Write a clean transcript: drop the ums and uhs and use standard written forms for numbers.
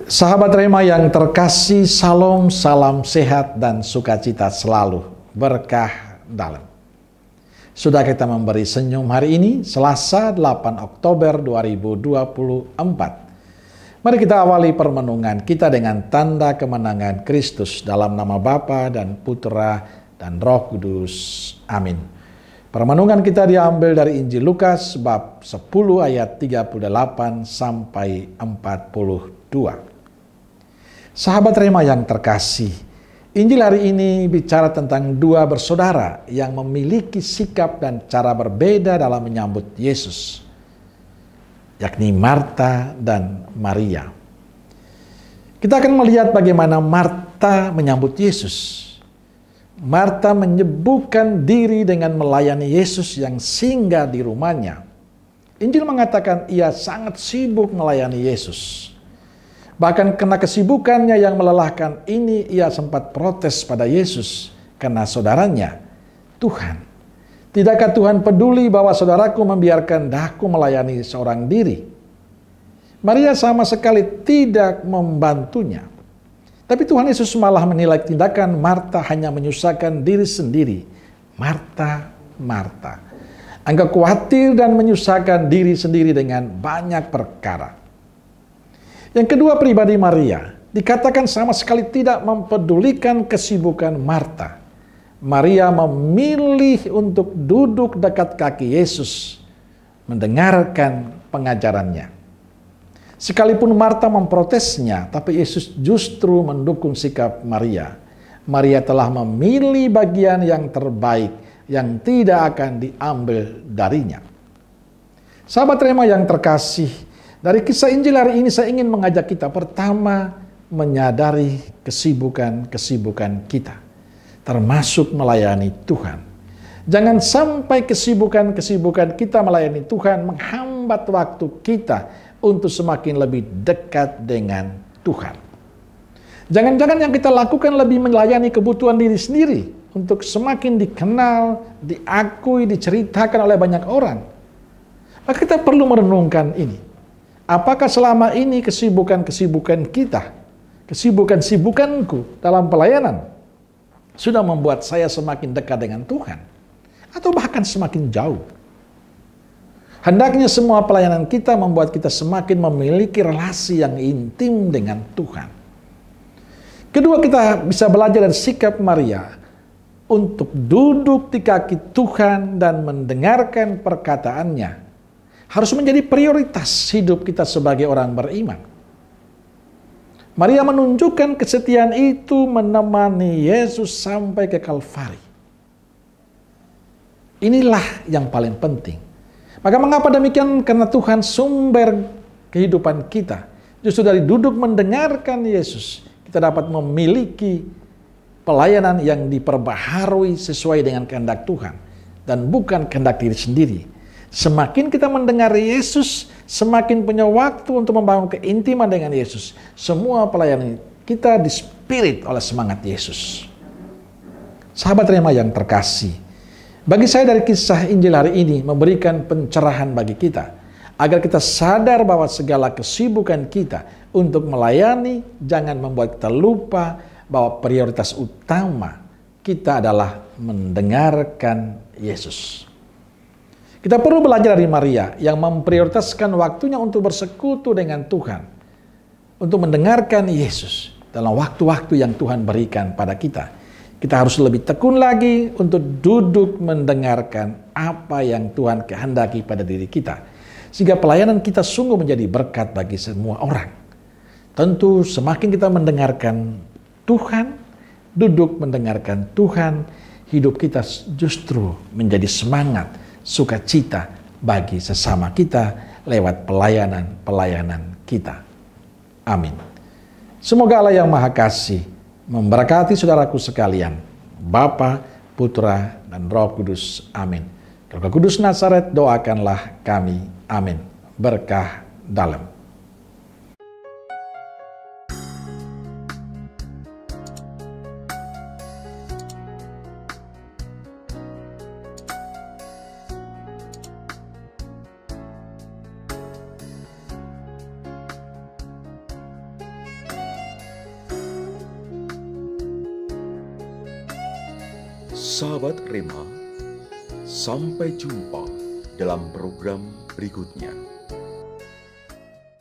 Sahabat Rema yang terkasih, salam, salam sehat dan sukacita selalu, berkah dalam. Sudah kita memberi senyum hari ini, Selasa 8 Oktober 2024. Mari kita awali permenungan kita dengan tanda kemenangan Kristus dalam nama Bapa dan Putra dan Roh Kudus. Amin. Permenungan kita diambil dari Injil Lukas bab 10 ayat 38 sampai 42. Sahabat Rema yang terkasih, Injil hari ini bicara tentang dua bersaudara yang memiliki sikap dan cara berbeda dalam menyambut Yesus, yakni Marta dan Maria. Kita akan melihat bagaimana Marta menyambut Yesus. Marta menyibukkan diri dengan melayani Yesus yang singgah di rumahnya. Injil mengatakan ia sangat sibuk melayani Yesus. Bahkan karena kesibukannya yang melelahkan ini, ia sempat protes pada Yesus karena saudaranya, "Tuhan, tidakkah Tuhan peduli bahwa saudaraku membiarkan daku melayani seorang diri?" Maria sama sekali tidak membantunya. Tapi Tuhan Yesus malah menilai tindakan Marta hanya menyusahkan diri sendiri. Marta, Marta, engkau khawatir dan menyusahkan diri sendiri dengan banyak perkara. Yang kedua, pribadi Maria dikatakan sama sekali tidak mempedulikan kesibukan Marta. Maria memilih untuk duduk dekat kaki Yesus, mendengarkan pengajarannya. Sekalipun Marta memprotesnya, tapi Yesus justru mendukung sikap Maria. Maria telah memilih bagian yang terbaik yang tidak akan diambil darinya. Sahabat Rema yang terkasih, dari kisah Injil hari ini saya ingin mengajak kita pertama menyadari kesibukan-kesibukan kita, termasuk melayani Tuhan. Jangan sampai kesibukan-kesibukan kita melayani Tuhan menghambat waktu kita untuk semakin lebih dekat dengan Tuhan. Jangan-jangan yang kita lakukan lebih melayani kebutuhan diri sendiri untuk semakin dikenal, diakui, diceritakan oleh banyak orang. Maka kita perlu merenungkan ini. Apakah selama ini kesibukan-kesibukan kita, kesibukan-sibukanku dalam pelayanan sudah membuat saya semakin dekat dengan Tuhan? Atau bahkan semakin jauh? Hendaknya semua pelayanan kita membuat kita semakin memiliki relasi yang intim dengan Tuhan. Kedua, kita bisa belajar dari sikap Maria untuk duduk di kaki Tuhan dan mendengarkan perkataannya. Harus menjadi prioritas hidup kita sebagai orang beriman. Maria menunjukkan kesetiaan itu menemani Yesus sampai ke Kalvari. Inilah yang paling penting. Maka mengapa demikian? Karena Tuhan sumber kehidupan kita. Justru dari duduk mendengarkan Yesus, kita dapat memiliki pelayanan yang diperbaharui sesuai dengan kehendak Tuhan dan bukan kehendak diri sendiri. Semakin kita mendengar Yesus, semakin punya waktu untuk membangun keintiman dengan Yesus. Semua pelayanan kita dispirit oleh semangat Yesus. Sahabat Rema yang terkasih, bagi saya dari kisah Injil hari ini memberikan pencerahan bagi kita, agar kita sadar bahwa segala kesibukan kita untuk melayani jangan membuat kita lupa bahwa prioritas utama kita adalah mendengarkan Yesus. Kita perlu belajar dari Maria yang memprioritaskan waktunya untuk bersekutu dengan Tuhan, untuk mendengarkan Yesus dalam waktu-waktu yang Tuhan berikan pada kita. Kita harus lebih tekun lagi untuk duduk mendengarkan apa yang Tuhan kehendaki pada diri kita, sehingga pelayanan kita sungguh menjadi berkat bagi semua orang. Tentu semakin kita mendengarkan Tuhan, duduk mendengarkan Tuhan, hidup kita justru menjadi semangat, sukacita bagi sesama kita lewat pelayanan kita. Amin. Semoga Allah yang Maha Kasih memberkati saudaraku sekalian, Bapa, Putra, dan Roh Kudus. Amin. Roh Kudus Nazaret, doakanlah kami. Amin. Berkah dalam. Sahabat Rema, sampai jumpa dalam program berikutnya.